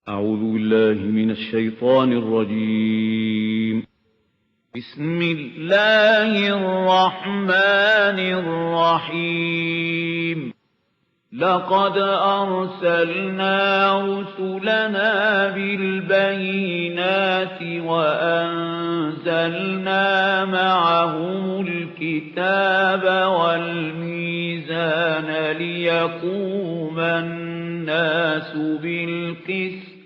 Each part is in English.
أعوذ بالله من الشيطان الرجيم. بسم الله الرحمن الرحيم. لقد أرسلنا رسلنا بالبينات وأنزلنا معهم الكتاب والميزان ليقوم الناس بالقسط.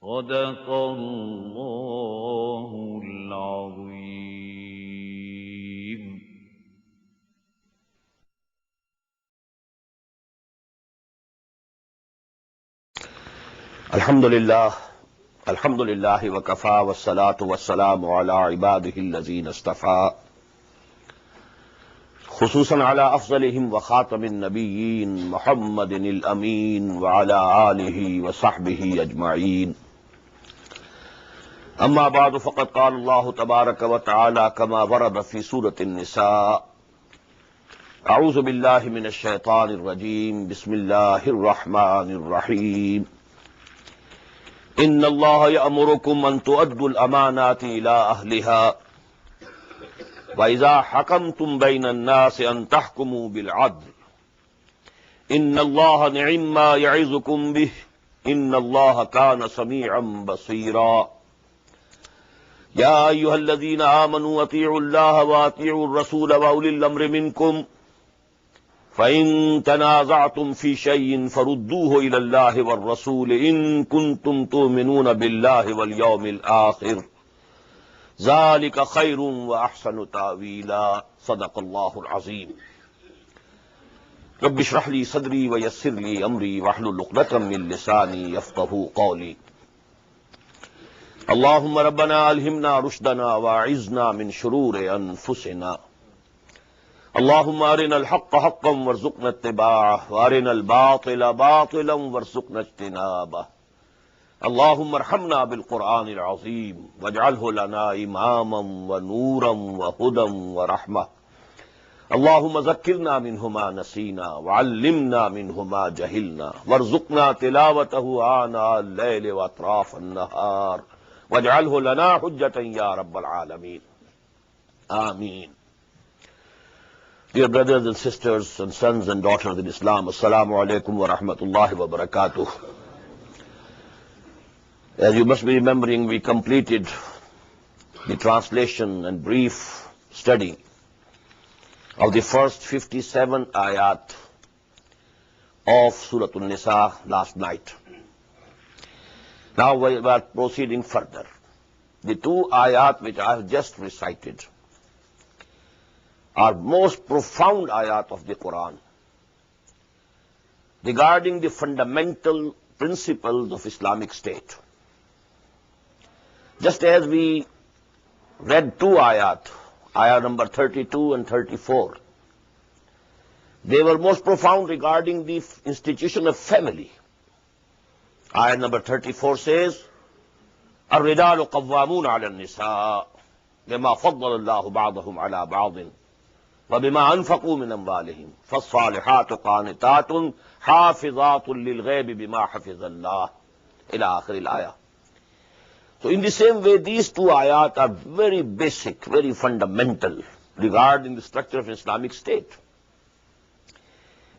صدق الله العظيم. الحمد لله وكفى والصلاة والسلام على عباده الذين اصطفى خصوصا على أفضلهم وخاتم النبيين محمد الأمين وعلى آله وصحبه أجمعين. أما بعد فقد قال الله تبارك وتعالى كما ورد في سورة النساء: أعوذ بالله من الشيطان الرجيم بسم الله الرحمن الرحيم. إن الله يأمركم أن تؤدوا الأمانات إلى أهلها وإذا حكمتم بين الناس أن تحكموا بالعدل إن الله نعم ما يعظكم به إن الله كان سميعا بصيرا. يا أيها الذين آمنوا أطيعوا الله وأطيعوا الرسول وأولي الأمر منكم فإن تنازعتم في شيء فردوه إلى الله والرسول إن كنتم تؤمنون بالله واليوم الآخر ذلك خير وأحسن تأويلا. صدق الله العظيم. رب اشرح لي صدري ويسر لي أمري واحلل عقدة من لساني يفقهوا قولي. اللهم ربنا ألهمنا رشدنا وأعذنا من شرور أنفسنا. اللهم أرنا الحق حقا وارزقنا اتباعه وأرنا الباطل باطلا وارزقنا اجتنابه. اللهم ارحمنا بالقرآن العظيم واجعله لنا إماما ونورا وهدى ورحمة. اللهم ذكرنا منه ما نسينا وعلمنا منه ما جهلنا وارزقنا تلاوته آناء الليل وأطراف النهار واجعله لنا حجة يا رب العالمين. آمين. Dear brothers and sisters and sons and daughters in Islam, Assalamu alaikum wa rahmatullahi wa barakatuh. As you must be remembering, we completed the translation and brief study of the first 57 ayat of Surah An-Nisa last night. Now we are proceeding further. The two ayat which I have just recited are most profound ayat of the Quran regarding the fundamental principles of Islamic State. Just as we read two ayat, ayat number 32 and 34, they were most profound regarding the institution of family. Ayat number 34 says, الرجال قوامون على النساء بما فضل الله بعضهم على بعض وبما أنفقوا من أموالهم فالصالحات قانتات حافظات للغيب بما حفظ الله إلى آخر الآية. So in the same way, these two ayat are very basic, very fundamental regarding the structure of Islamic State.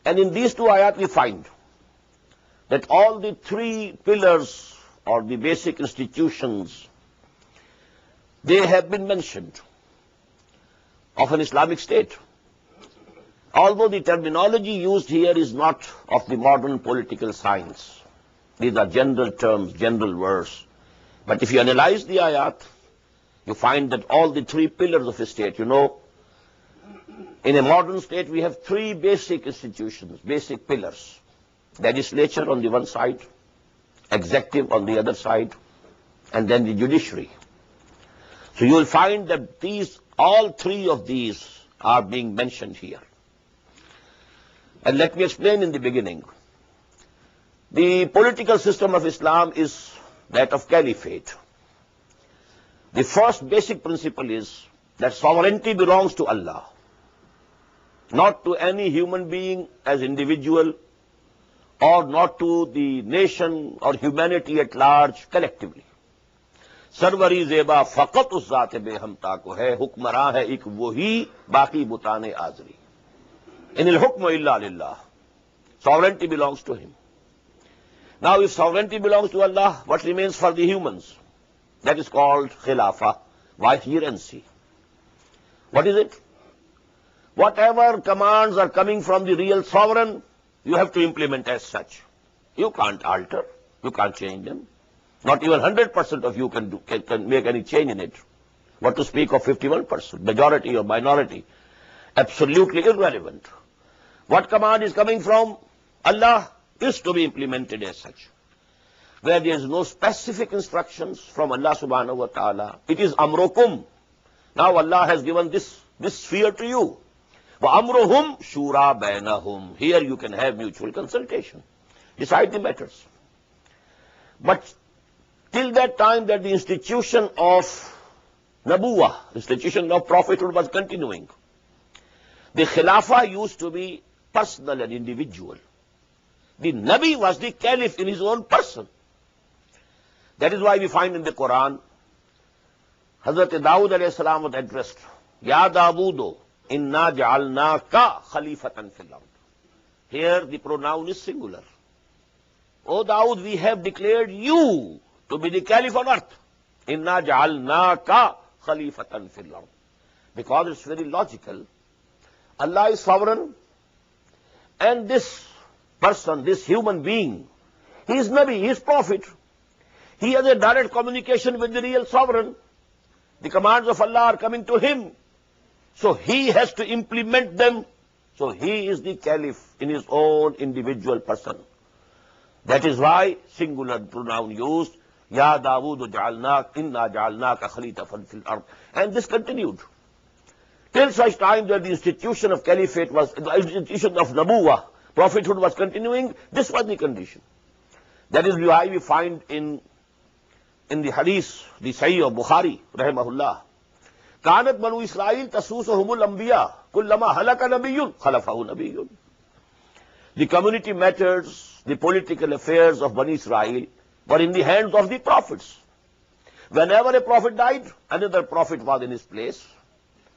And in these two ayat we find that all the three pillars or the basic institutions, they have been mentioned of an Islamic State. Although the terminology used here is not of the modern political science. These are general terms, general words. But if you analyze the ayat, you find that all the three pillars of a state, in a modern state we have three basic institutions, basic pillars. Legislature on the one side, executive on the other side, and then the judiciary. So you will find that all three of these are being mentioned here. And let me explain in the beginning. The political system of Islam is that of caliphate. The first basic principle is that sovereignty belongs to Allah, not to any human being as individual or not to the nation or humanity at large collectively. سروری زیبا فقط اس ذات بے ہمتا کو ہے، حکمراں ہے ایک وہی، باقی بتان آزری. ان الحکم الا للہ. Sovereignty belongs to him. Now if sovereignty belongs to Allah, what remains for the humans? That is called khilafah, vicegerency. What is it? Whatever commands are coming from the real sovereign, you have to implement as such. You can't alter, you can't change them. Not even 100% of you can make any change in it. What to speak of 51%, majority or minority? Absolutely irrelevant. What command is coming from Allah is to be implemented as such. Where there is no specific instructions from Allah subhanahu wa ta'ala, it is amrukum. Now Allah has given this sphere to you. Wa amruhum shura bainahum. Here you can have mutual consultation. Decide the matters. But till that time that the institution of Nabuwah, institution of prophethood was continuing, the Khilafah used to be personal and individual. The Nabi was the Caliph in his own person. That is why we find in the Quran, Hazrat Dawood alayhi salam was addressed, Ya Dawood, inna ja'alnaka khalifatan fil ard. Here the pronoun is singular. O Dawood, we have declared you to be the Caliph on earth. Inna ja'alnaka khalifatan fil ard. Because it's very logical. Allah is sovereign, and this person, this human being, he is Nabi, he is Prophet. He has a direct communication with the real sovereign. The commands of Allah are coming to him. So he has to implement them. So he is the Caliph in his own individual person. That is why singular pronoun used, Ya Dawood inna ja'alnaka khalifatan fil ard. And this continued till such time that the institution of caliphate was, the institution of Nabuwah, prophethood was continuing. This was the condition. That is why we find in the hadith, the Sahih of Bukhari, rahimahullah, Kanat Banu Israel tasusuhumul anbiya, kullama halaka nabiyyun, khalafahu nabiyyun. The community matters, the political affairs of Bani Israel were in the hands of the prophets. Whenever a prophet died, another prophet was in his place.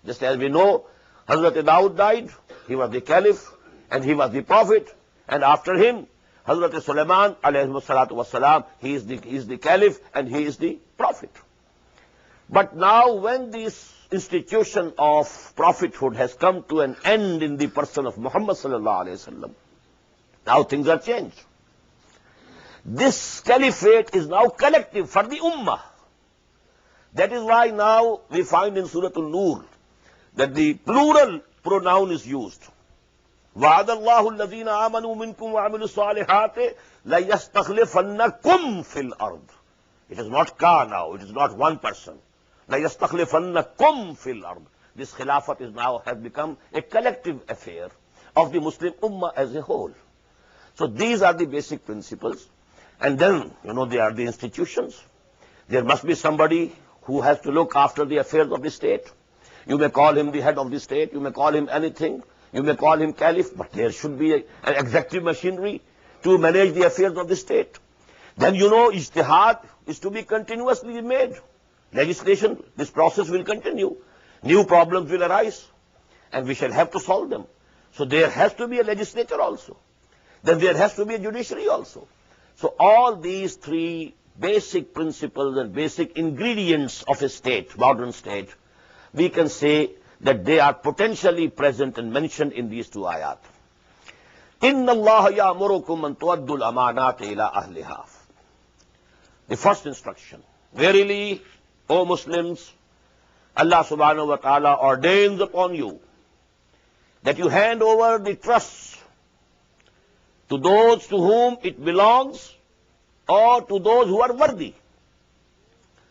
Just as we know, Hazrat Dawood died, he was the Caliph, and he was the prophet, and after him, Hazrat Sulaiman, alayhi salatu wassalam, he is the Caliph, and he is the prophet. But now when this institution of prophethood has come to an end in the person of Muhammad sallallahu alayhi wasallam, now things are changed. This caliphate is now collective for the ummah. That is why now we find in Surah An-Nur that the plural pronoun is used. وَعَدَ اللَّهُ الَّذِينَ آمَنُوا مِنْكُمْ وَعَمِلُوا الصَّالِحَاتِ لَيَسْتَخْلِفَنَّكُمْ فِي الْأَرْضِ. It is not ka now, it is not one person. لَيَسْتَخْلِفَنَّكُمْ فِي الْأَرْضِ. This khilafat is now has become a collective affair of the Muslim ummah as a whole. So these are the basic principles. And then, there are the institutions. There must be somebody who has to look after the affairs of the state. You may call him the head of the state, you may call him anything, you may call him caliph, but there should be an executive machinery to manage the affairs of the state. Then ijtihad is to be continuously made. Legislation, this process will continue. New problems will arise, and we shall have to solve them. So there has to be a legislature also. Then there has to be a judiciary also. So all these three basic principles and basic ingredients of a state, modern state, we can say that they are potentially present and mentioned in these two ayat. Inna Allah ya'murukum an tu'addu al-amanati ila ahliha. The first instruction. Verily, O Muslims, Allah subhanahu wa ta'ala ordains upon you that you hand over the trusts to those to whom it belongs or to those who are worthy.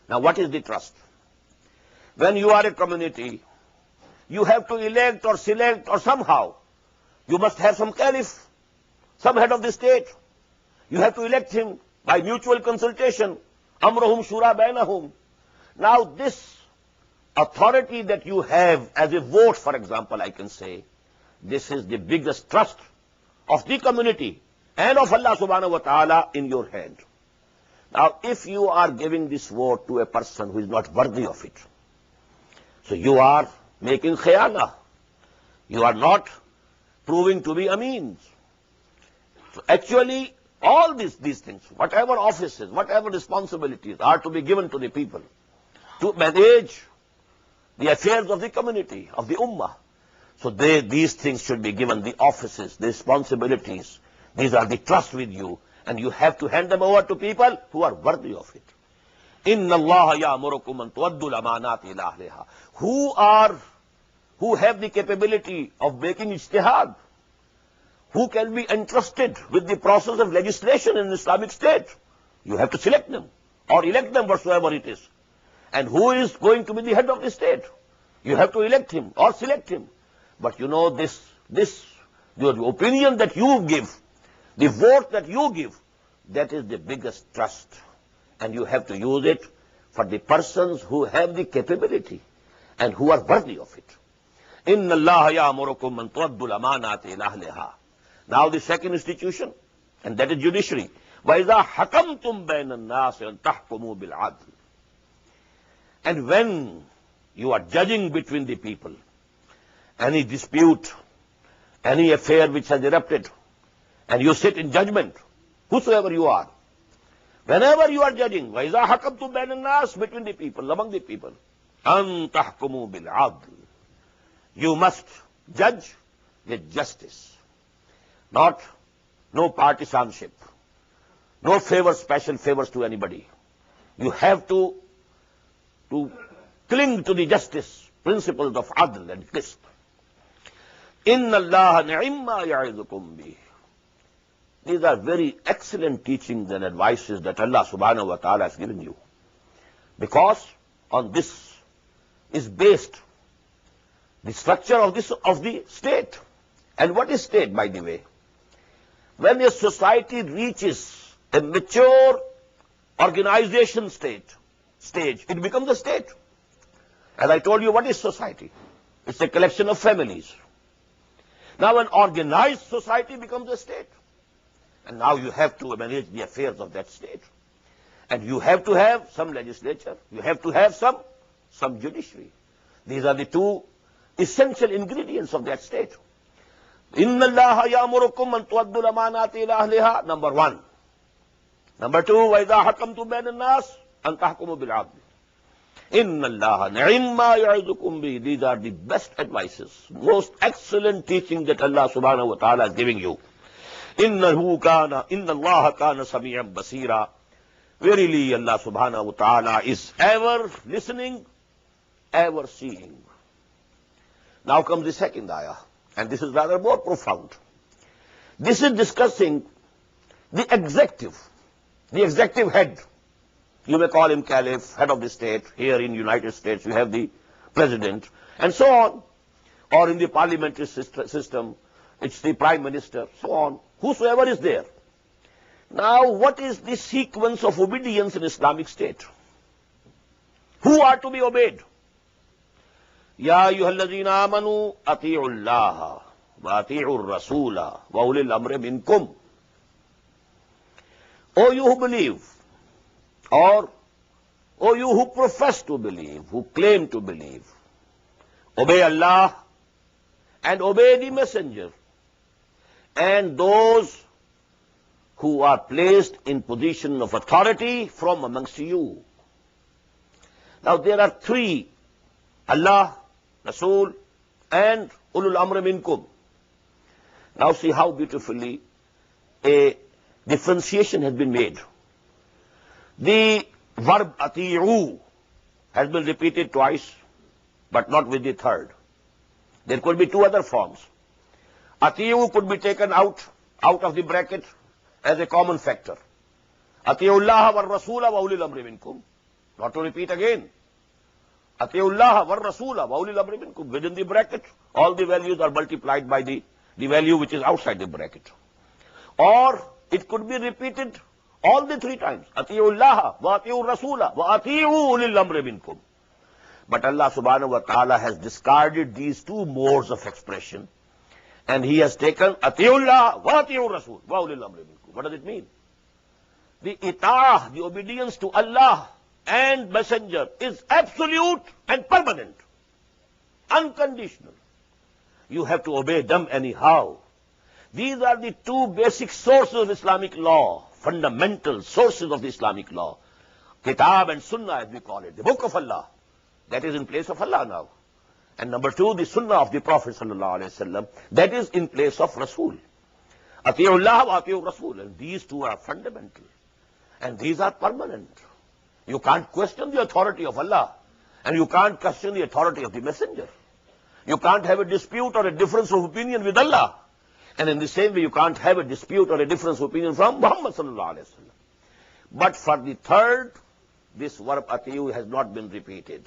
Now what is the trust? When you are a community, you have to elect or select or somehow, you must have some caliph, some head of the state. You have to elect him by mutual consultation. Amruhum shura bainahum. Now this authority that you have as a vote, for example, I can say, this is the biggest trust of the community. and of Allah subhanahu wa ta'ala in your hand. Now, if you are giving this vote to a person who is not worthy of it, so you are making khiyana. You are not proving to be ameen. So actually, all these things, whatever offices, whatever responsibilities are to be given to the people to manage the affairs of the community, of the ummah. So these things should be given, the offices, the responsibilities. These are the trust with you, and you have to hand them over to people who are worthy of it. Inna Allah ya'murukum an tu'addu al-amanati ila ahliha. Who have the capability of making ijtihad, who can be entrusted with the process of legislation in Islamic State. You have to select them or elect them, whatsoever it is. And who is going to be the head of the state? You have to elect him or select him. But you know, your opinion that you give, the vote that you give, that is the biggest trust. And you have to use it for the persons who have the capability and who are worthy of it. Inna Allah ya'murukum an tu'addu al-amanati ila ahliha. Now the second institution, and that is judiciary. وَإِذَا حَكَمْتُمْ بَيْنَ النَّاسِ أَن تَحْكُمُوا بِالْعَدْلِ. And when you are judging between the people, any dispute, any affair which has erupted, and you sit in judgment, whosoever you are, whenever you are judging, وَإِذَا حَكَمْتُمْ بَيْنَ النَّاسِ, between the people, among the people, أَن تَحْكُمُوا بِالْعَدْلِ. You must judge with justice. No partisanship, no special favors to anybody. You have to cling to the justice principles of adl and qist. Inna Allah ni'imma ya'idukum bih. These are very excellent teachings and advices that Allah subhanahu wa ta'ala has given you. Because on this is based the structure of the state. And what is state, by the way? When a society reaches a mature organization stage, it becomes a state. As I told you, what is society? It's a collection of families. Now an organized society becomes a state. And now you have to manage the affairs of that state. And you have to have some legislature. You have to have some judiciary. These are the two essential ingredients of that state. Inna Allah ya'murukum an tu'addu al-amanati ila ahliha, number one. Number two, wa idha hakamtum bayna an-nas an tahkumu bil 'adl. Inna Allah ni'imma ya'idukum bi. These are the best advices, most excellent teaching that Allah subhanahu wa ta'ala is giving you. Inna Allah kana sami'an basira. Verily Allah subhanahu wa ta'ala is ever listening, ever seeing. Now comes the second ayah, and this is rather more profound. This is discussing the executive head. You may call him caliph, head of the state. Here in United States you have the president, and so on. Or in the parliamentary system, it's the prime minister, so on. Whosoever is there. Now, what is the sequence of obedience in Islamic State? Who are to be obeyed? Ya ayyuhalladhina amanu ati'u Allah wa ati'u Rasula wa ulil amri minkum. O you who believe, or O you who profess to believe, who claim to believe, obey Allah and obey the messenger and those who are placed in position of authority from amongst you. Now there are three: Allah, Rasul, and Ulul Amri Minkum. Now see how beautifully a differentiation has been made. The verb ati'u has been repeated twice, but not with the third. There could be two other forms. Ati'u could be taken out of the bracket as a common factor. Ati'u Allah wa Rasula wa ulil amri minkum. Not to repeat again. Ati'u Allah wa Rasula wa ulil amri minkum. Within the bracket, all the values are multiplied by the value which is outside the bracket. Or it could be repeated all the three times. Ati'u Allah wa ati'u Rasula wa ati'u ulil amri minkum. But Allah subhanahu wa ta'ala has discarded these two modes of expression And he has taken Atiullah wa Atiur Rasul wa ulil amri minkum. What does it mean? The ita'ah, the obedience to Allah and Messenger is absolute and permanent, unconditional. You have to obey them anyhow. These are the two basic sources of Islamic law, fundamental sources of the Islamic law. Kitab and Sunnah, as we call it, the book of Allah. That is in place of Allah now. And number two, the Sunnah of the Prophet sallallahu alaihi wasallam. That is in place of Rasul. Atiullah wa Atiur Rasul. And these two are fundamental. And these are permanent. You can't question the authority of Allah. And you can't question the authority of the Messenger. You can't have a dispute or a difference of opinion with Allah. And in the same way, you can't have a dispute or a difference of opinion from Muhammad sallallahu alaihi wasallam. But for the third, this verb atiyu has not been repeated.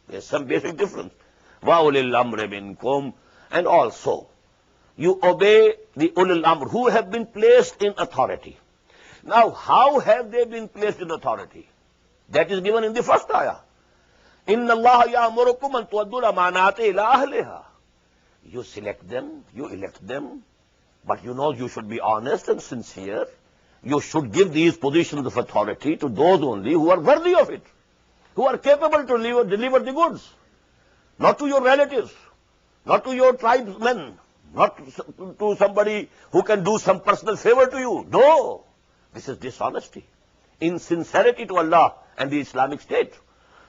There's some basic difference. Wa ulil amri minkum. And also, you obey the ulil amr who have been placed in authority. Now, how have they been placed in authority? That is given in the first ayah. Inna Allah ya'murukum an tu'addul amanati ila ahliha. You select them, you elect them, but you know you should be honest and sincere. You should give these positions of authority to those only who are worthy of it, who are capable to deliver the goods. Not to your relatives, not to your tribesmen, not to somebody who can do some personal favor to you. No, this is dishonesty, insincerity to Allah and the Islamic State.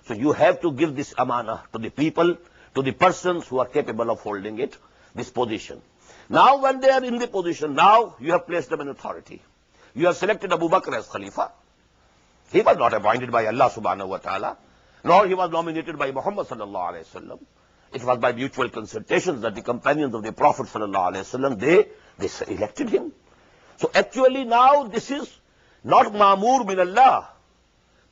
So you have to give this amana to the people, to the persons who are capable of holding it, this position. Now when they are in the position, now you have placed them in authority. You have selected Abu Bakr as Khalifa. He was not appointed by Allah subhanahu wa ta'ala, nor he was nominated by Muhammad sallallahu alayhi wa sallam. It was by mutual consultations that the companions of the Prophet sallallahu alayhi wa sallam, they elected him. So actually now this is not Ma'mur min Allah.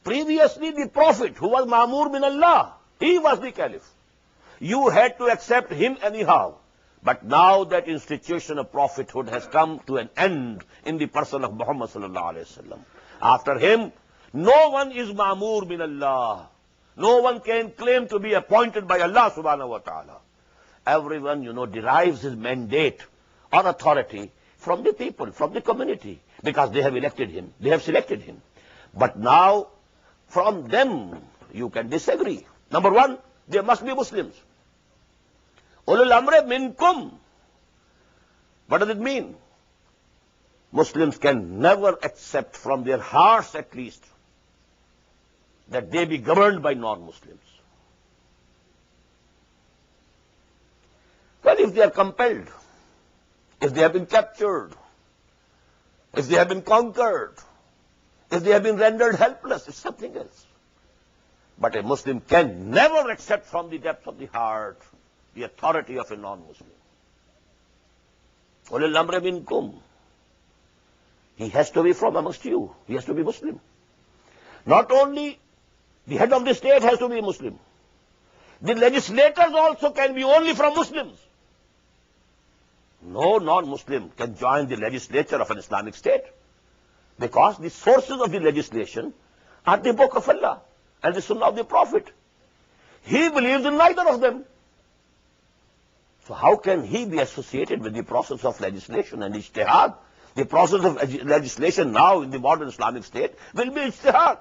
Previously the Prophet, who was Ma'mur min Allah, he was the Caliph. You had to accept him anyhow. But now that institution of prophethood has come to an end in the person of Muhammad sallallahu alayhi wa sallam. After him, no one is Ma'mur min Allah. No one can claim to be appointed by Allah subhanahu wa ta'ala. Everyone, derives his mandate or authority from the people, from the community, because they have elected him, they have selected him. But now, from them, you can disagree. Number one, there must be Muslims. Ulul amri minkum. What does it mean? Muslims can never accept from their hearts at least that they be governed by non-Muslims. Well, if they are compelled, if they have been captured, if they have been conquered, if they have been rendered helpless, it's something else. But a Muslim can never accept from the depths of the heart the authority of a non-Muslim. Ulil amri minkum. He has to be from amongst you. He has to be Muslim. Not only the head of the state has to be Muslim. The legislators also can be only from Muslims. No non-Muslim can join the legislature of an Islamic state, because the sources of the legislation are the book of Allah and the Sunnah of the Prophet. He believes in neither of them. So how can he be associated with the process of legislation and ijtihad? The process of legislation now in the modern Islamic state will be ijtihad.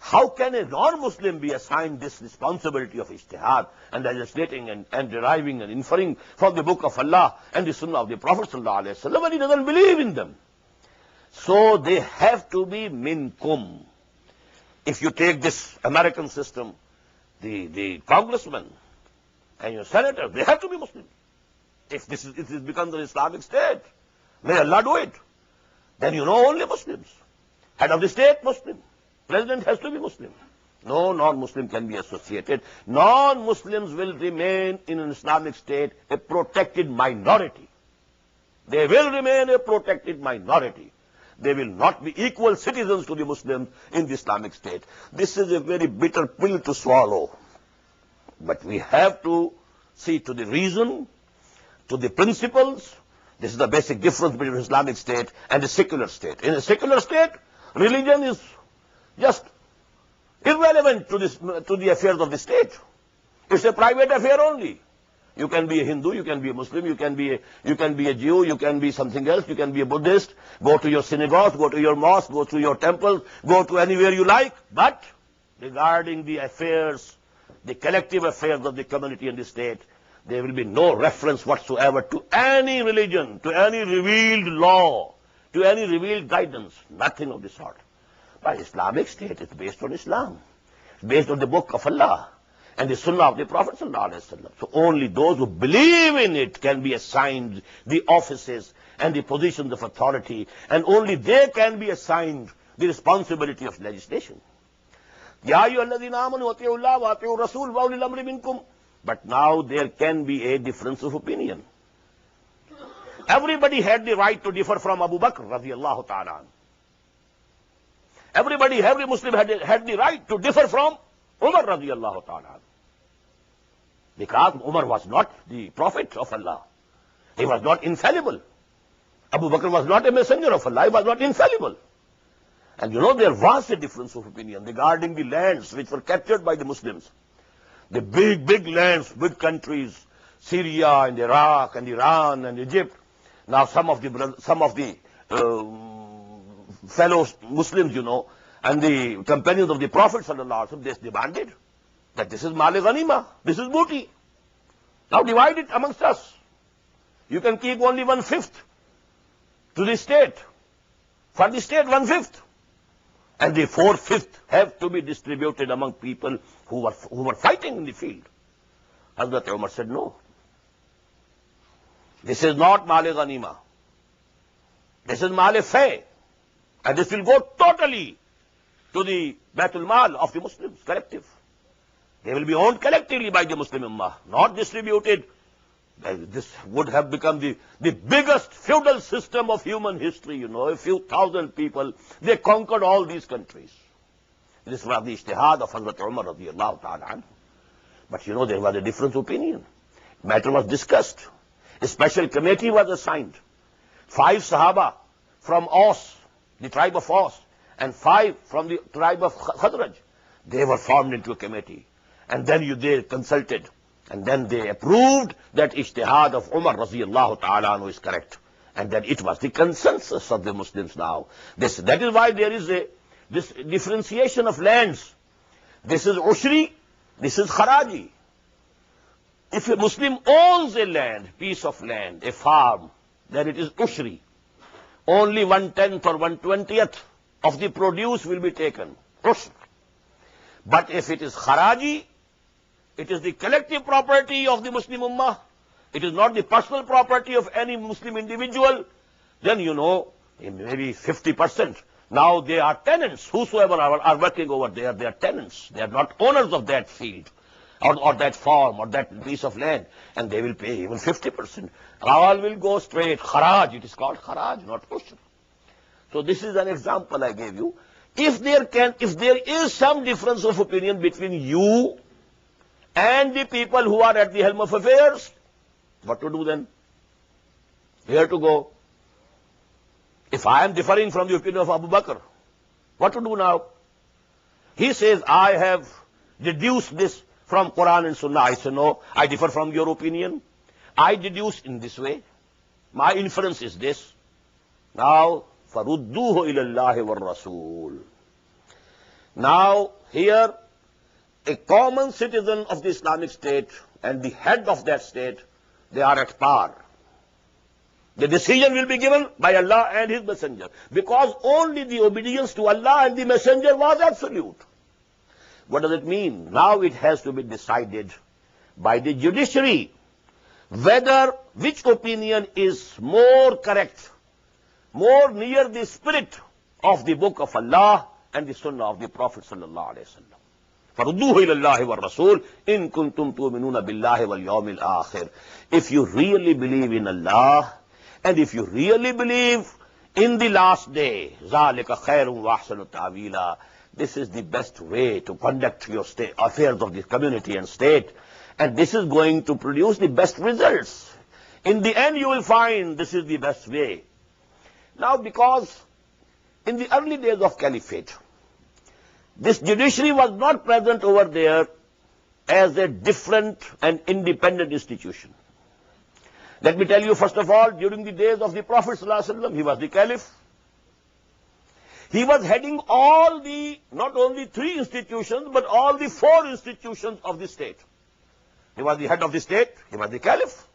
How can a non-Muslim be assigned this responsibility of ijtihad and legislating and deriving and inferring from the book of Allah and the Sunnah of the Prophet sallallahu alaihi wasallam when he doesn't believe in them? So they have to be minkum. If you take this American system, the congressmen and your senators, they have to be Muslim. If this becomes an Islamic state, may Allah do it. Then only Muslims. Head of the state, Muslim. President has to be Muslim. No non-Muslim can be associated. Non-Muslims will remain in an Islamic state a protected minority. They will remain a protected minority. They will not be equal citizens to the Muslims in the Islamic state. This is a very bitter pill to swallow. But we have to see to the reason, to the principles. This is the basic difference between the Islamic state and the secular state. In a secular state, religion is just irrelevant to the affairs of the state. It's a private affair only. You can be a Hindu, you can be a Muslim, you can be a Jew, you can be something else, you can be a Buddhist. Go to your synagogue, go to your mosque, go to your temple, go to anywhere you like. But regarding the affairs, the collective affairs of the community and the state, there will be no reference whatsoever to any religion, to any revealed law, to any revealed guidance, nothing of the sort. But Islamic State is based on Islam, based on the book of Allah and the Sunnah of the Prophet ﷺ. So only those who believe in it can be assigned the offices and the positions of authority, and only they can be assigned the responsibility of legislation. Ya ayyuhalladhina amanu ati'u Allah wa ati'u Rasul wa ulil amri minkum. But now there can be a difference of opinion. Everybody had the right to differ from Abu Bakr radiyallahu ta'ala. Every Muslim had the right to differ from Umar radiyallahu ta'ala. Because Umar was not the prophet of Allah. He was not infallible. Abu Bakr was not a messenger of Allah. He was not infallible. And you know, there was a difference of opinion regarding the lands which were captured by the Muslims. The big lands, big countries, Syria and Iraq and Iran and Egypt. Now some of the fellow Muslims, you know, and the companions of the Prophet sallallahu alaihi wasallam, they demanded that this is Mal Ghanima, this is booty. Now divide it amongst us. You can keep only 1/5 to the state. For the state, 1/5. And the 4/5 have to be distributed among people who were fighting in the field. Hazrat Umar said, no. This is not Mal Ghanima. This is Mal Fay. And this will go totally to the Baitul Mal of the Muslims, collective. They will be owned collectively by the Muslim Ummah, not distributed. This would have become the biggest feudal system of human history, you know. A few thousand people, they conquered all these countries. This was the ijtihad of Hazrat Umar radiyallahu ta'ala anhu. But you know, there was a different opinion. Matter was discussed. A special committee was assigned. 5 Sahaba from Aus, the tribe of Aus, and 5 from the tribe of Khazraj. They were formed into a committee. And then they consulted. And then they approved that ijtihad of Umar radiyallahu ta'ala anhu is correct. And then it was the consensus of the Muslims now. That is why there is this differentiation of lands. This is ushri, this is kharaji. If a Muslim owns a land, piece of land, a farm, then it is ushri. Only 1/10 or 1/20 of the produce will be taken. Ushr. But if it is kharaji, it is the collective property of the Muslim Ummah. It is not the personal property of any Muslim individual. Then, you know, maybe 50%. Now they are tenants. Whosoever are working over there, they are tenants. They are not owners of that field or that farm or that piece of land. And they will pay even 50%. All will go straight. Kharaj. It is called kharaj, not ushr. So this is an example I gave you. If there is some difference of opinion between you and the people who are at the helm of affairs, what to do then? Where to go? If I am differing from the opinion of Abu Bakr, what to do now? He says, I have deduced this from Quran and Sunnah. I say, no, I differ from your opinion. I deduce in this way. My inference is this. Now, فَرُدُّوهُ إِلَى اللَّهِ وَالرَّسُولِ. Now, here, a common citizen of the Islamic State and the head of that state, they are at par. The decision will be given by Allah and His Messenger, because only the obedience to Allah and the Messenger was absolute. What does it mean? Now it has to be decided by the judiciary whether which opinion is more correct, more near the spirit of the book of Allah and the Sunnah of the Prophet sallallahu alaihi wasallam. فَرُدُّوهُ إِلَى اللَّهِ وَالرَّسُولِ إِن كُنتُمْ تُؤْمِنُونَ بِاللَّهِ وَالْيَوْمِ الْآخِرِ. If you really believe in Allah, and if you really believe in the last day, ذَلِكَ خَيْرٌ وَأَحْسَنُ تَأْوِيلًا. This is the best way to conduct your affairs of the community and state, and this is going to produce the best results. In the end, you will find this is the best way. Now, because in the early days of Caliphate, this judiciary was not present over there as a different and independent institution. Let me tell you, first of all, during the days of the Prophet ﷺ, he was the Caliph. He was heading all the, not only 3 institutions, but all the 4 institutions of the state. He was the head of the state, he was the Caliph.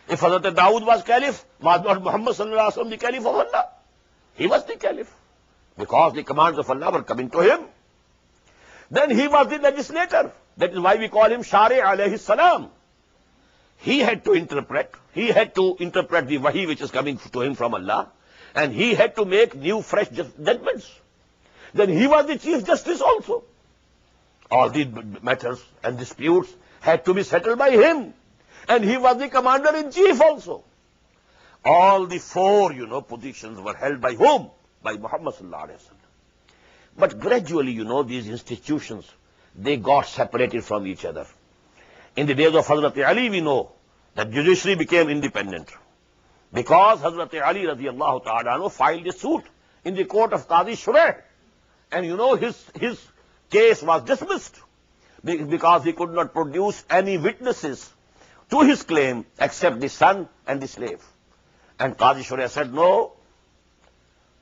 If Hazrat Dawood was Caliph, was not Muhammad sallallahu alaihi wasallam the Caliph of Allah? He was the Caliph, because the commands of Allah were coming to him. Then he was the legislator. That is why we call him Shari alayhi salam. He had to interpret the wahi which is coming to him from Allah, and he had to make new, fresh judgments. Then he was the Chief Justice also. All these matters and disputes had to be settled by him. And he was the Commander-in-Chief also. All the 4, positions were held by whom? By Muhammad sallallahu alaihi wasallam. But gradually, these institutions, they got separated from each other. In the days of Hazrat Ali, we know that judiciary became independent, because Hazrat Ali radiallahu ta'ala anhu filed a suit in the court of Qadi Shuraih, and his case was dismissed because he could not produce any witnesses to his claim except the son and the slave. And Qadi Shuraih said, no,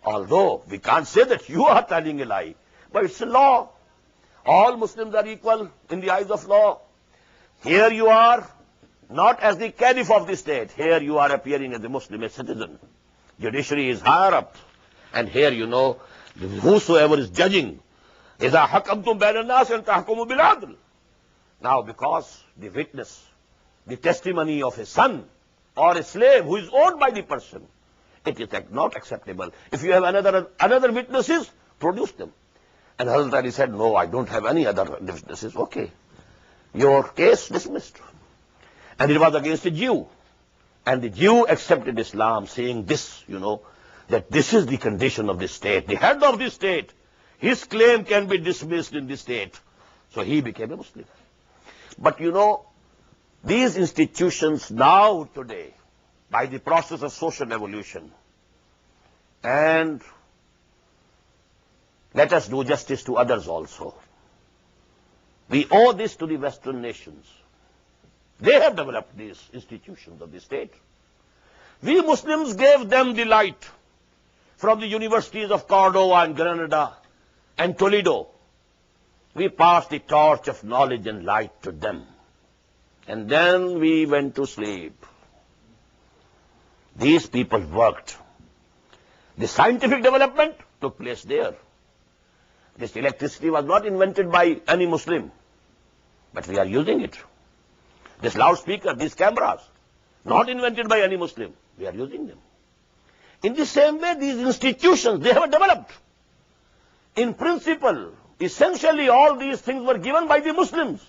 although we can't say that you are telling a lie, but it's a law. All Muslims are equal in the eyes of law. Here you are not as the caliph of the state. Here you are appearing as a Muslim, a citizen. Judiciary is higher up. And here, whosoever is judging, إِذَا حَكَمْتُمْ بَيْنَ النَّاسِ أَن تَحْكُمُوا بِالْعَدْلِ. Now, because the witness, the testimony of a son or a slave who is owned by the person, it is not acceptable. If you have another witnesses, produce them. And Hazrat Ali said, no, I don't have any other witnesses. Okay. Your case dismissed. And it was against a Jew. And the Jew accepted Islam, saying this, that this is the condition of the state. The head of the state, his claim can be dismissed in the state. So he became a Muslim. But these institutions now today, by the process of social evolution, and let us do justice to others also, we owe this to the Western nations. They have developed these institutions of the state. We Muslims gave them the light from the universities of Cordova and Granada and Toledo. We passed the torch of knowledge and light to them. And then we went to sleep. These people worked. The scientific development took place there. This electricity was not invented by any Muslim, but we are using it. This loudspeaker, these cameras, not invented by any Muslim, we are using them. In the same way, these institutions, they have developed. In principle, essentially all these things were given by the Muslims.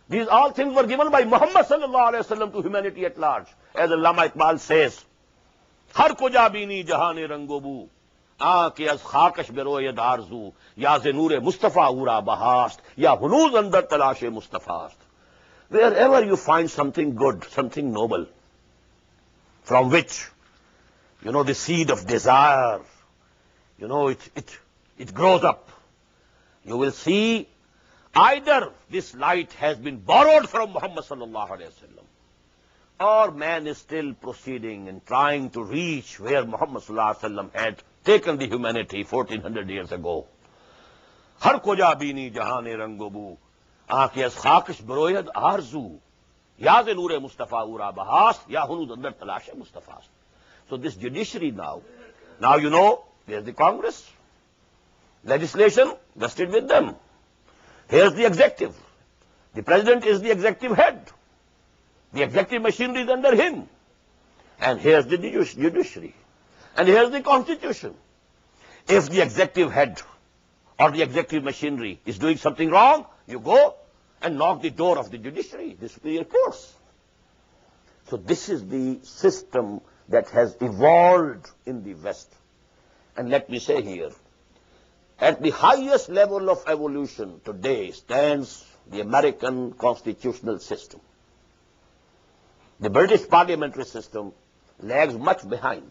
These all things were given by Muhammad sallallahu alaihi wasallam to humanity at large. As Allama Iqbal says, Har kuja bini jahane rangobu, aanke az khakash beroye darzu, ya zenure Mustafa ura bahast, ya hunuz andar talashe Mustafast. Wherever you find something good, something noble, from which, the seed of desire, it grows up, you will see either this light has been borrowed from Muhammad sallallahu alaihi wasallam, or man is still proceeding and trying to reach where Muhammad sallallahu alaihi wasallam had taken the humanity 1400 years ago. Har koja bini jahane rangobu, aanke az khakash beroyad arzu, ya zenure Mustafa ura bahast, ya hunud andar talashe Mustafast. So this judiciary now there's the Congress, legislation vested with them. Here's the executive. The president is the executive head. The executive machinery is under him. And here's the judiciary. And here's the constitution. If the executive head or the executive machinery is doing something wrong, you go and knock the door of the judiciary, the superior courts. So this is the system that has evolved in the West. And let me say here, at the highest level of evolution today stands the American constitutional system. The British parliamentary system lags much behind.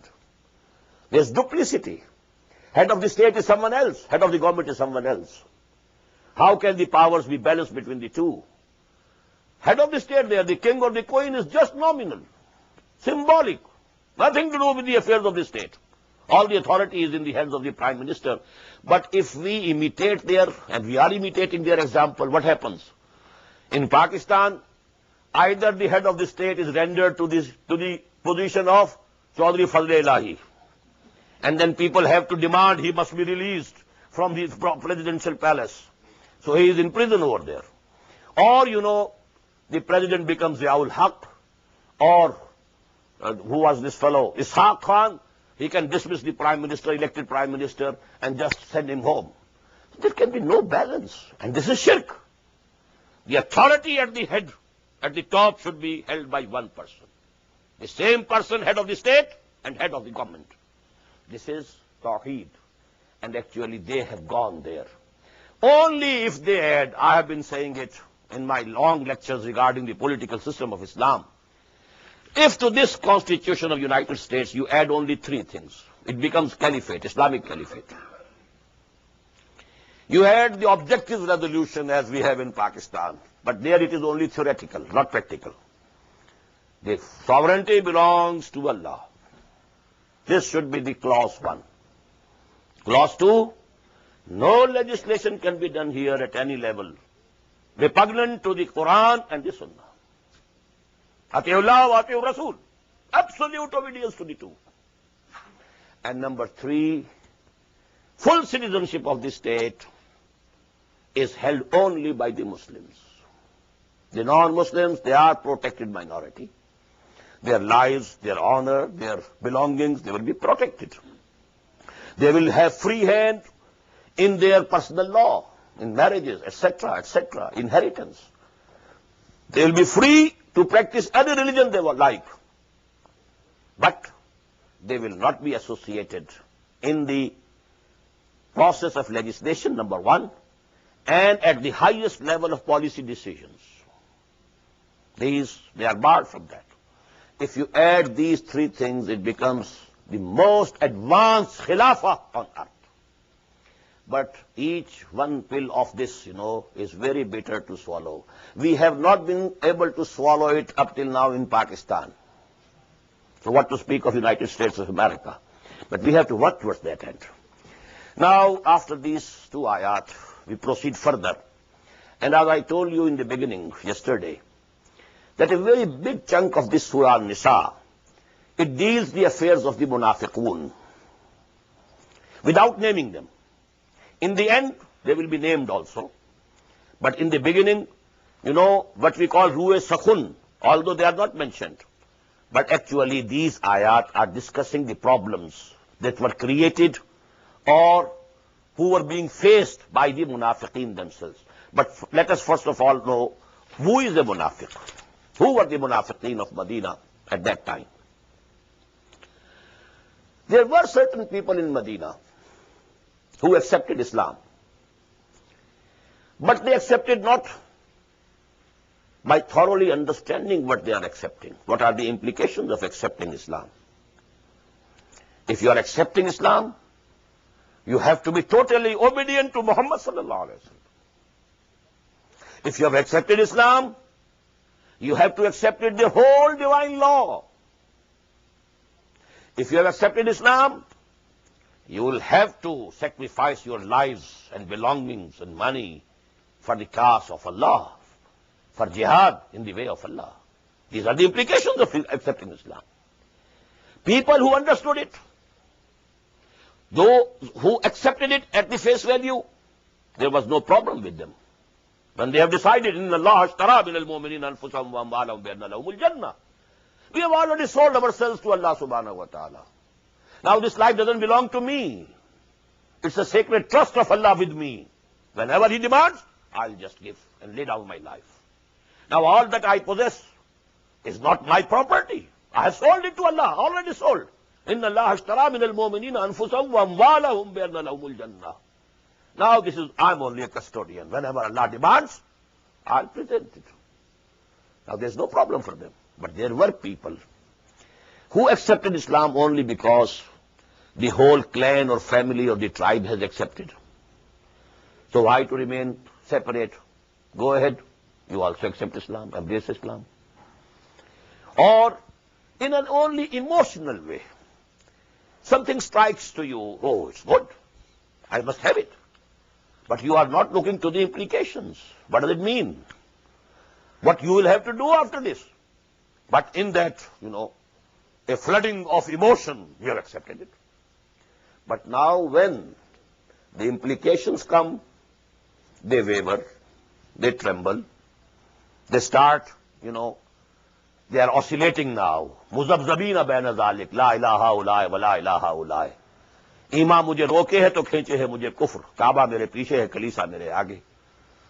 There's duplicity. Head of the state is someone else. Head of the government is someone else. How can the powers be balanced between the two? head of the state there, the king or the queen, is just nominal, symbolic, nothing to do with the affairs of the state. All the authority is in the hands of the prime minister. But if we imitate their, and we are imitating their example, what happens? In Pakistan, either the head of the state is rendered to the position of Chaudhry Fazl Ilahi, and then people have to demand he must be released from his presidential palace. So he is in prison over there. Or, the president becomes Ziaul Haq, or who was this fellow, Ishaq Khan. He can dismiss the prime minister, elected prime minister, and just send him home. There can be no balance. And this is shirk. The authority at the head, at the top, should be held by one person. The same person, head of the state and head of the government. This is Tawheed. And actually they have gone there. Only if they add, I have been saying it in my long lectures regarding the political system of Islam, if to this Constitution of United States you add only three things, it becomes caliphate, Islamic caliphate. You add the objective resolution as we have in Pakistan, but there it is only theoretical, not practical. The sovereignty belongs to Allah. This should be the clause 1. Clause 2, no legislation can be done here at any level repugnant to the Quran and the Sunnah. Allah wa Rasul. Absolute obedience to the two. And number 3, full citizenship of the state is held only by the Muslims. The non-Muslims, they are protected minority. Their lives, their honor, their belongings, they will be protected. They will have free hand in their personal law, in marriages, etc., etc., inheritance. They will be free to practice any religion they would like. But they will not be associated in the process of legislation, number 1, and at the highest level of policy decisions. They are barred from that. If you add these 3 things, it becomes the most advanced khilafah on earth. But each one pill of this, is very bitter to swallow. We have not been able to swallow it up till now in Pakistan. So what to speak of United States of America? But we have to work towards that end. Now, after these 2 ayat, we proceed further. And as I told you in the beginning, yesterday, that a very big chunk of this Surah Nisa, it deals the affairs of the munafiqun, without naming them. In the end, they will be named also. But in the beginning, what we call Ru'e Sakhun, although they are not mentioned. But actually, these ayat are discussing the problems that were created or who were being faced by the munafiqeen themselves. But let us first of all know, who is a munafiq? Who were the munafiqeen of Medina at that time? There were certain people in Medina who accepted Islam. But they accepted not by thoroughly understanding what they are accepting. What are the implications of accepting Islam? If you are accepting Islam, you have to be totally obedient to Muhammad sallallahu alaihi wasallam. If you have accepted Islam, you have to accept the whole divine law. If you have accepted Islam, you will have to sacrifice your lives and belongings and money for the cause of Allah, for jihad in the way of Allah. These are the implications of accepting Islam. People who understood it, those who accepted it at the face value, there was no problem with them. When they have decided, in Allah ashtara min al-mu'minina anfusahum wa amwalahum bi anna lahumul jannah, we have already sold ourselves to Allah subhanahu wa ta'ala. Now this life doesn't belong to me. It's a sacred trust of Allah with me. Whenever He demands, I'll just give and lay down my life. Now all that I possess is not my property. I have sold it to Allah, already sold. Inna Allah ashtara min al-mu'minina anfusahum wa amwalahum bi anna lahumul jannah. Now I'm only a custodian. Whenever Allah demands, I'll present it. Now there's no problem for them. But there were people who accepted Islam only because the whole clan or family or the tribe has accepted. So why to remain separate? Go ahead. You also accept Islam, embrace Islam. Or in an only emotional way, something strikes to you, oh, it's good, I must have it. But you are not looking to the implications. What does it mean? What you will have to do after this? But in that, a flooding of emotion, you have accepted it. But now when the implications come, they waver, they tremble, they start, they are oscillating now. Muzabzabina baina zalik, la ilaha ulai wa la ilaha ulai. ایمان مجھے روکے ہے تو کھینچے ہے مجھے کفر. کعبہ میرے پیچھے ہے, کلیسا میرے آگے.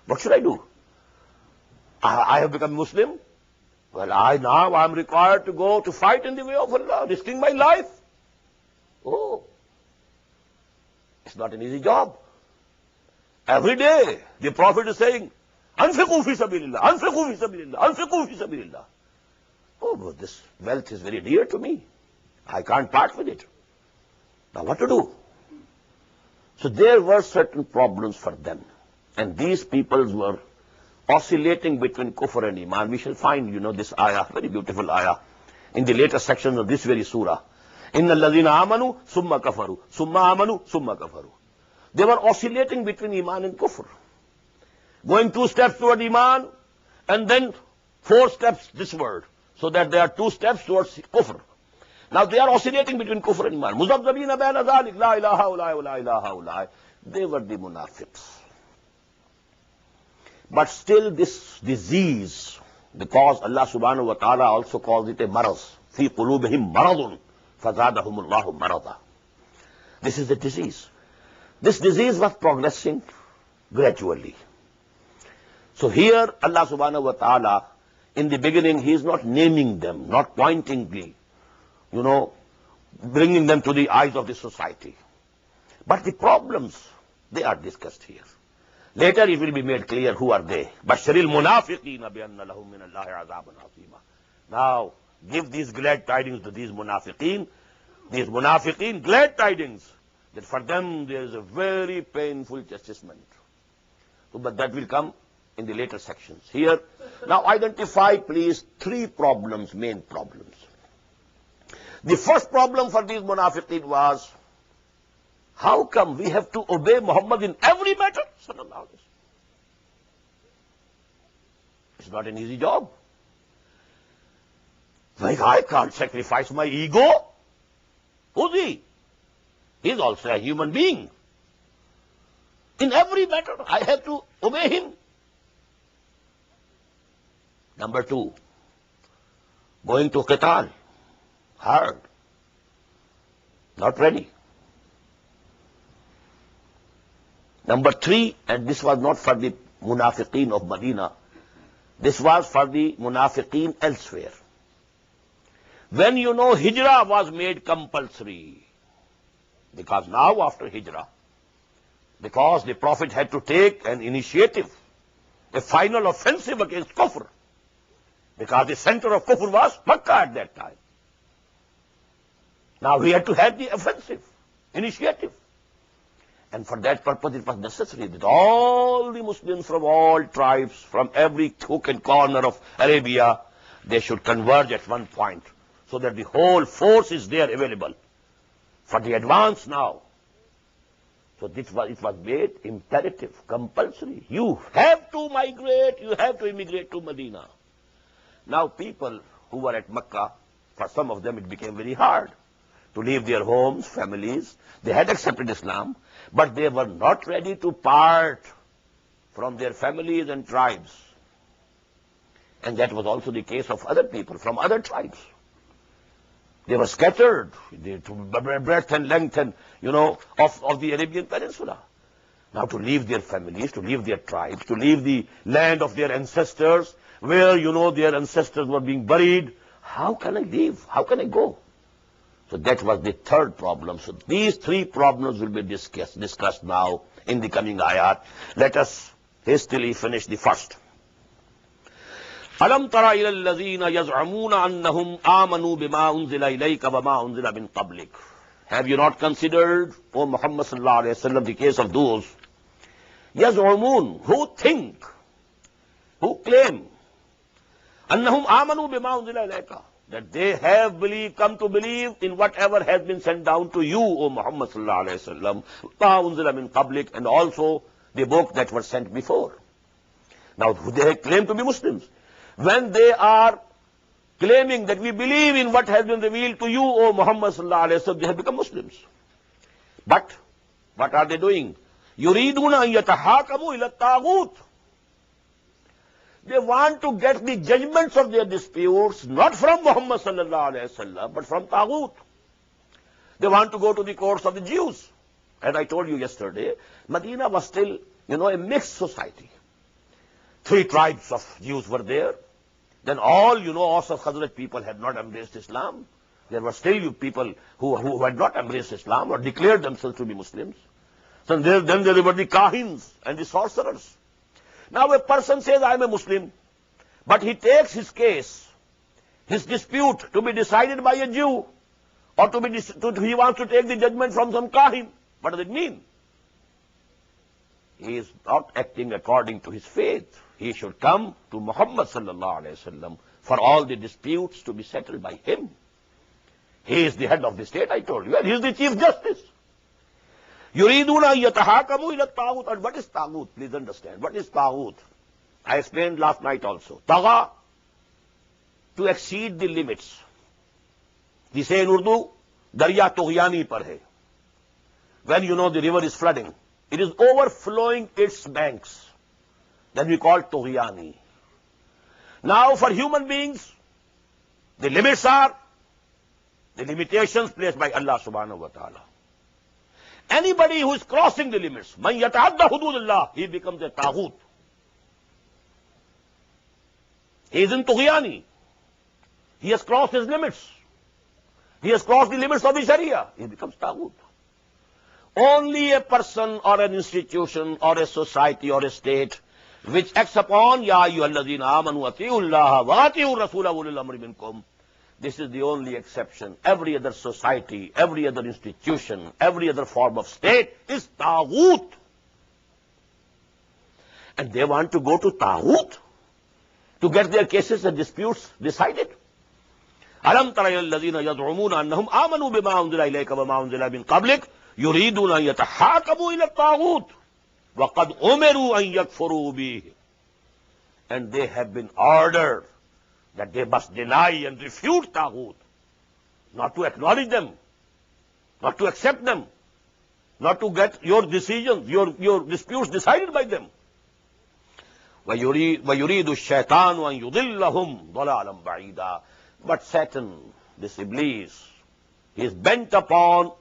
What should I do? I have become Muslim. Well, now I am required to go to fight in the way of Allah, risking my life. Oh, it's not an easy job. Every day the Prophet is saying, Anfiqu fi sabilillah, Anfiqu fi sabilillah, Anfiqu fi sabilillah. Oh, but this wealth is very dear to me. I can't part with it. Now what to do? So there were certain problems for them. And these peoples were oscillating between kufr and iman. We shall find, this ayah, very beautiful ayah, in the later sections of this very surah. Inna alladhina amanu, summa kafaru, summa amanu, summa kafaru. They were oscillating between iman and kufr. Going 2 steps toward iman, and then 4 steps this word. So that there are 2 steps towards kufr. Now they are oscillating between kufr and iman. Muzabzabina baina zalik, la ilaha ulai wa la ilaha ulai. They were the munafiqs. But still this disease, because Allah subhanahu wa ta'ala also calls it a maraz, fi qulubihim maradun, fazadahumullahu marada. This is a disease. This disease was progressing gradually. So here Allah subhanahu wa ta'ala, in the beginning, He is not naming them, not pointingly, bringing them to the eyes of the society. But the problems, they are discussed here. Later it will be made clear who are they. Bashiril munafiqina bi anna lahum min Allahi azaban azima. Now, give these glad tidings to these munafiqeen. These munafiqeen, glad tidings, that for them there is a very painful chastisement. So, but that will come in the later sections. Here, now identify please 3 problems, main problems. The first problem for these munafiqeen was, how come we have to obey Muhammad in every matter? It's not an easy job. Like, I can't sacrifice my ego. Who's he? He's also a human being. In every matter, I have to obey him. Number 2, going to qital, hard, not ready. Number 3, and this was not for the munafiqeen of Medina, this was for the munafiqeen elsewhere. When hijrah was made compulsory, because now after hijrah, because the Prophet had to take an initiative, a final offensive against kufr, because the center of kufr was Makkah at that time. Now he had to have the offensive initiative. And for that purpose it was necessary that all the Muslims from all tribes, from every hook and corner of Arabia, they should converge at one point, so that the whole force is there available for the advance now. So it was made imperative, compulsory. You have to migrate, you have to immigrate to Medina. Now people who were at Makkah, for some of them it became very hard to leave their homes, families. They had accepted Islam, but they were not ready to part from their families and tribes. And that was also the case of other people from other tribes. They were scattered to breadth and length and, of the Arabian Peninsula. Now to leave their families, to leave their tribes, to leave the land of their ancestors, where, their ancestors were being buried. How can I leave? How can I go? So that was the third problem. So these 3 problems will be discussed now in the coming ayat. Let us hastily finish the first. أَلَمْ تَرَ إِلَى الَّذِينَ يَزْعُمُونَ أَنَّهُمْ آمَنُوا بِمَا أُنزِلَ إِلَيْكَ وَمَا أُنزِلَ مِنْ قَبْلِكَ. Have you not considered, O Muhammad sallallahu alayhi wa sallam, the case of those يَزْعُمُونَ, who think who claim annahum amanu bima unzila ilayka, that they have come to believe in whatever has been sent down to you, O Muhammad sallallahu alayhi wa sallam, ma unzila min qablik, and also the book that were sent before. Now, they claim to be Muslims. When they are claiming that we believe in what has been revealed to you, O Muhammad sallallahu alayhi wa sallam, they have become Muslims. But what are they doing? Yuriduna an yatahakamu ila taghut. They want to get the judgments of their disputes not from Muhammad sallallahu alayhi wa sallam, but from taghut. They want to go to the courts of the Jews. As I told you yesterday, Medina was still, a mixed society. 3 tribes of Jews were there. Then all, Aus of Khazraj people had not embraced Islam. There were still people who had not embraced Islam or declared themselves to be Muslims. So then there were the Kahins and the sorcerers. Now a person says, I am a Muslim, but he takes his case, his dispute, to be decided by a Jew, or he wants to take the judgment from some Kahin. What does it mean? He is not acting according to his faith. He should come to Muhammad sallallahu alayhi wa sallam for all the disputes to be settled by him. He is the head of the state, I told you, and he is the chief justice. Yuriduna yatahakamu ila taghut. And what is taghut? Please understand. What is taghut? I explained last night also. Tagha, to exceed the limits. We say in Urdu, darya tughyani par hai. When the river is flooding, it is overflowing its banks. Then we call tughyani. Now for human beings, the limits are the limitations placed by Allah subhanahu wa ta'ala. Anybody who is crossing the limits, man yata'adda hududullah, he becomes a taghut. He is in tughyani. He has crossed his limits. He has crossed the limits of the Sharia. He becomes taghut. Only a person or an institution or a society or a state which acts upon Ya ayyuhalladhina amanu ati'ullaha wa ati'ur rasula ulil amri minkum. This is the only exception. Every other society, every other institution, every other form of state is taghut. And they want to go to taghut to get their cases and disputes decided. Alam tara alladhina yad'umuna annahum amanu bima unzila ilayka wa ma unzila min qablik yuriduna an yatahakamu ila taghut wa qad umiru an yakfuru bihi. And they have been ordered that they must deny and refute taghut, not to acknowledge them, not to accept them, not to get your decisions, your disputes decided by them. وَيُرِيدُ الشَّيْطَانُ أَن يُضِلَّهُمْ ضَلَالًا بَعِيدًا. But Satan, this Iblis, he is bent upon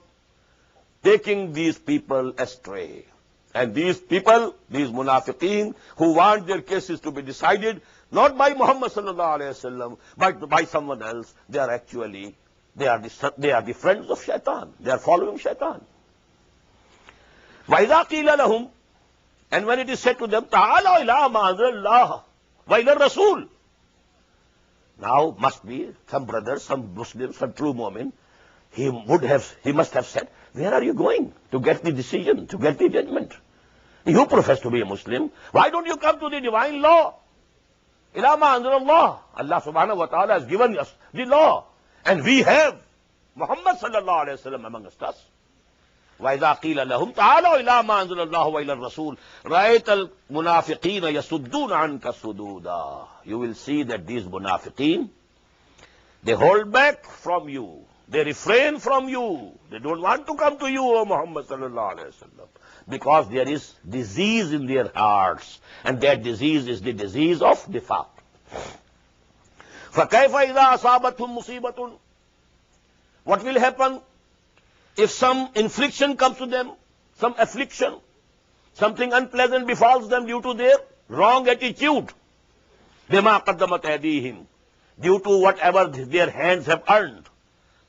taking these people astray. And these people, these munafiqeen, who want their cases to be decided not by Muhammad sallallahu alayhi wa sallam, but by someone else, they are the friends of shaitan. They are following shaitan. وَإِذَا قِيلَ لَهُمْ, and when it is said to them, تَعَالَوْا إِلَىٰ مَا أَنزَلَ اللَّهُ وَإِلَى الرَّسُولِ. Now must be some brother, some Muslim, some true mu'min, he must have said, where are you going to get the decision, to get the judgment? You profess to be a Muslim. Why don't you come to the divine law? إِلَىٰ مَا أَنزَلَ اللَّهُ. Allah subhanahu wa ta'ala has given us the law. And we have Muhammad sallallahu alayhi wa sallam amongst us. وَإِذَا قِيلَ لَهُمْ تَعَالَوْا إِلَىٰ مَا أَنزَلَ اللَّهُ وَإِلَى الرَّسُولِ رَأَيْتَ الْمُنَافِقِينَ يَصُدُّونَ عَنْكَ صُدُودًا. You will see that these munafiqeen, they hold back from you. They refrain from you. They don't want to come to you, O Muhammad sallallahu alayhi wa sallam, because there is disease in their hearts. And that disease is the disease of nifaq. فَكَيْفَ إِذَا أَصَابَتْهُمْ مُصِيبَةٌ. What will happen if some infliction comes to them, some affliction, something unpleasant befalls them due to their wrong attitude? بِمَا قَدَّمَتْ أَيْدِيهِمْ, due to whatever their hands have earned.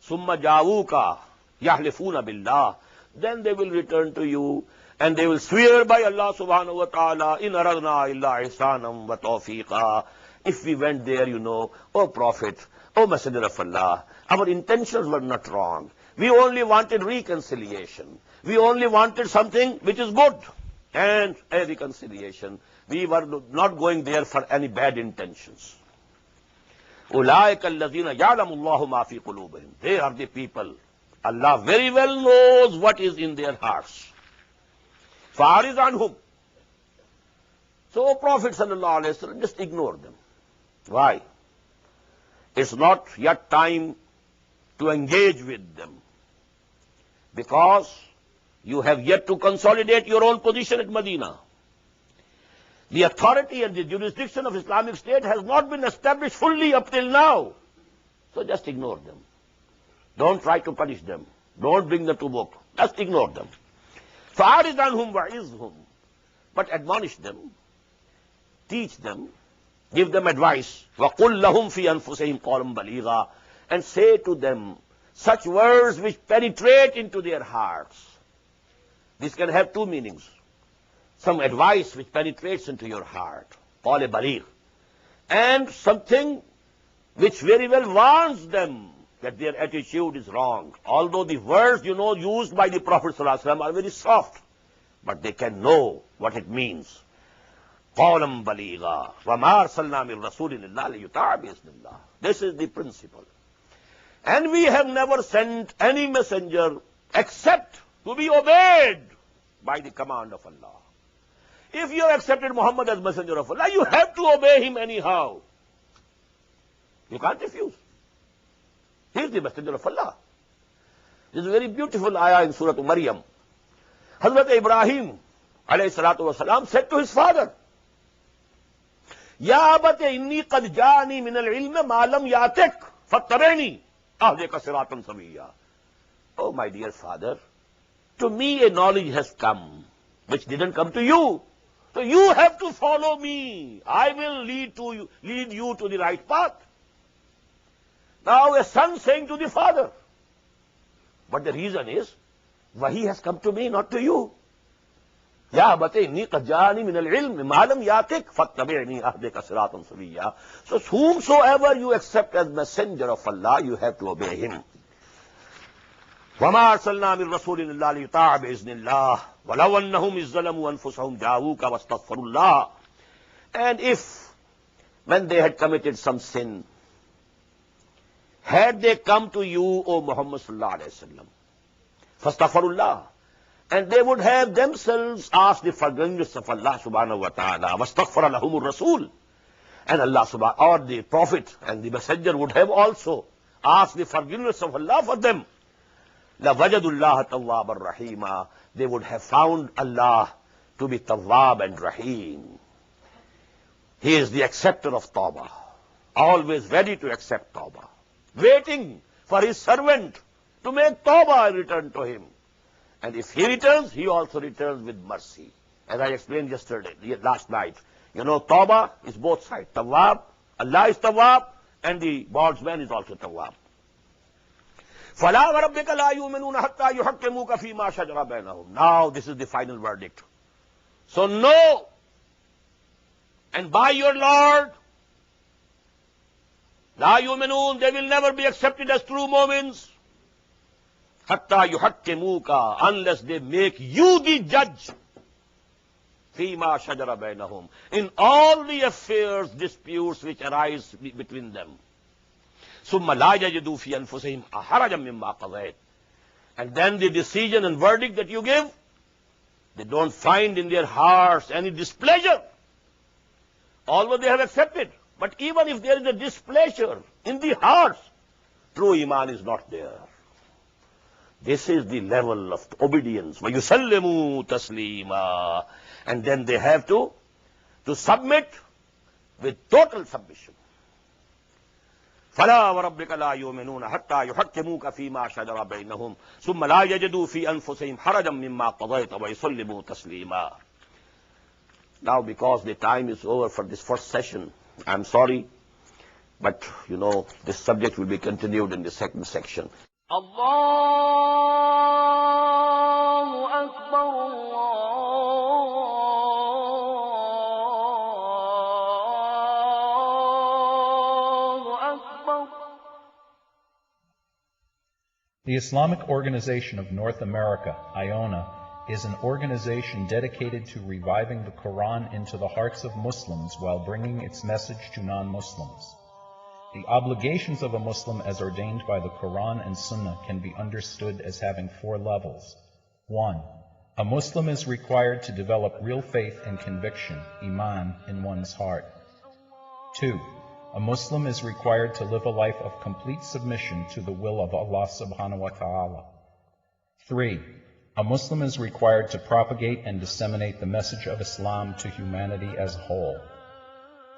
ثُمَّ جَاءُوكَ يَحْلِفُونَ بِاللَّهِ. Then they will return to you and they will swear by Allah subhanahu wa ta'ala, إِنْ أَرَدْنَا إِلَّا إِحْسَانًا وَتَوْفِيقًا. If we went there, O Prophet, O Messenger of Allah, our intentions were not wrong. We only wanted reconciliation. We only wanted something which is good. and a reconciliation. We were not going there for any bad intentions. أُولَٰئِكَ الَّذِينَ يَعْلَمُ اللَّهُ مَا فِي قُلُوبِهِمْ. They are the people. Allah very well knows what is in their hearts. فَأَعْرِضْ عَنْهُمْ. So Prophet sallallahu alaihi wasallam, just ignore them. Why? It's not yet time to engage with them, because you have yet to consolidate your own position at Medina. The authority and the jurisdiction of Islamic State has not been established fully up till now. So just ignore them. Don't try to punish them. Don't bring them to book. Just ignore them. فَأَعْرِضْ عَنْهُمْ وَعِظْهُمْ. But admonish them, teach them, give them advice. وَقُلْ لَهُمْ فِي أَنفُسِهِمْ قَوْلًا بَلِيغًا. And say to them such words which penetrate into their hearts. This can have two meanings. Some advice which penetrates into your heart, قَوْلَ بَلِيغ, and something which very well warns them that their attitude is wrong. Although the words, used by the Prophet ﷺ are very soft, but they can know what it means. قَوْلًا بَلِيغًا وَمَا أَرْسَلْنَا مِن رَسُولٍ إِلَّا لِيُطَاعَ بِإِذْنِ اللَّهِ. This is the principle. And we have never sent any messenger except to be obeyed by the command of Allah. If you have accepted Muhammad as messenger of Allah, you have to obey him anyhow. You can't refuse. He is the messenger of Allah. This is a very beautiful ayah in Surah Maryam. Hazrat Ibrahim alayhi salatu wasalam said to his father, Ya abati inni qad ja'ani min al-ilm ma lam ya'tik fattabi'ni ahdika siratan sawiyya. Oh my dear father, to me a knowledge has come which didn't come to you. So you have to follow me. I will lead you to the right path. Now a son saying to the father, but the reason is, wahi has come to me, not to you. Ya abati inni qad ja'ani min al-ilm ma lam ya'tik fattabi'ni ahdika siratan sawiyya. So whomsoever you accept as messenger of Allah, you have to obey him. وَمَا أَرْسَلْنَا مِن رَسُولٍ إِلَّا لِيُطَاعَ بِإِذْنِ اللَّهِ وَلَوْ أَنَّهُمْ إِذ ظَّلَمُوا أَنفُسَهُمْ جَاءُوكَ وَاسْتَغْفَرُوا اللَّهَ. And if, when they had committed some sin, had they come to you, O Muhammad sallallahu alayhi wa sallam, فَاسْتَغْفَرُوا اللَّهَ, and they would have themselves asked the forgiveness of Allah subhanahu wa ta'ala, وَاسْتَغْفَرَ لَهُمُ الرَّسُولُ, and Allah subhanahu, or the Prophet and the Messenger would have also asked the forgiveness of Allah for them, لَوَجَدُوا اللَّهَ تَوَّابًا رَحِيمًا, they would have found Allah to be Tawwab and Rahim. He is the acceptor of Tawbah, always ready to accept Tawbah, waiting for his servant to make Tawbah and return to him. And if he returns, he also returns with mercy. As I explained last night, Tawbah is both sides. Tawwab, Allah is Tawwab, and the bondsman is also Tawwab. فَلَا وَرَبِّكَ لَا يُؤْمِنُونَ حَتَّى يُحَكِّمُوكَ فِي مَا شَجَرَ بَيْنَهُمْ. Now this is the final verdict. So no, and by your Lord, لَا يُؤْمِنُونَ, they will never be accepted as true Mu'mins. حَتَّى يُحَكِّمُوكَ, unless they make you the judge. فِي مَا شَجَرَ بَيْنَهُمْ, in all the affairs, disputes which arise between them. ثُمَّ لَا يَجِدُوا فِي أَنفُسِهِمْ حَرَجًا مِمَّا قَضَيْتَ, and then the decision and verdict that you give, they don't find in their hearts any displeasure, although they have accepted. But even if there is a displeasure in the hearts, true Iman is not there. This is the level of obedience. وَيُسَلِّمُوا تَسْلِيمًا, and then they have to submit with total submission. فَلَا وَرَبِّكَ لَا يُؤْمِنُونَ حَتَّى يُحَكِّمُوكَ فِي مَا شَجَرَ بَيْنَهُمْ ثُمَّ لَا يَجِدُوا فِي أَنفُسِهِمْ حَرَجًا مِمَّا قَضَيْتَ وَيُسَلِّمُوا تَسْلِيمًا. Now, because the time is over for this first session, I'm sorry, but this subject will be continued in the second section. Allahu Akbar, The Islamic Organization of North America, IONA, is an organization dedicated to reviving the Quran into the hearts of Muslims while bringing its message to non-Muslims. The obligations of a Muslim as ordained by the Quran and Sunnah can be understood as having 4 levels. 1. A Muslim is required to develop real faith and conviction, iman, in one's heart. 2. A Muslim is required to live a life of complete submission to the will of Allah subhanahu wa ta'ala. 3. A Muslim is required to propagate and disseminate the message of Islam to humanity as a whole.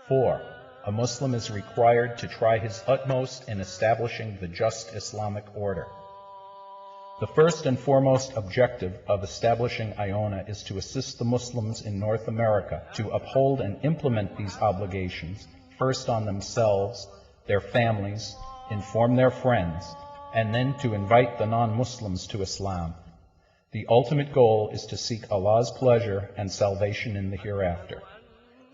4. A Muslim is required to try his utmost in establishing the just Islamic order. The first and foremost objective of establishing IONA is to assist the Muslims in North America to uphold and implement these obligations, first on themselves, their families, inform their friends, and then to invite the non-Muslims to Islam. The ultimate goal is to seek Allah's pleasure and salvation in the hereafter.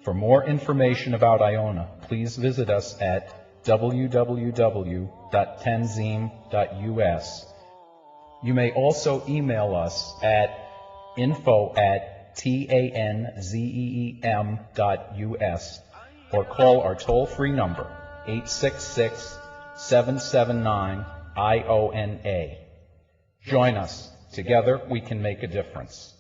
For more information about IONA, please visit us at www.tanzim.us. You may also email us at info@tanzeem.us or call our toll-free number 866-779-IONA. Join us. Together we can make a difference.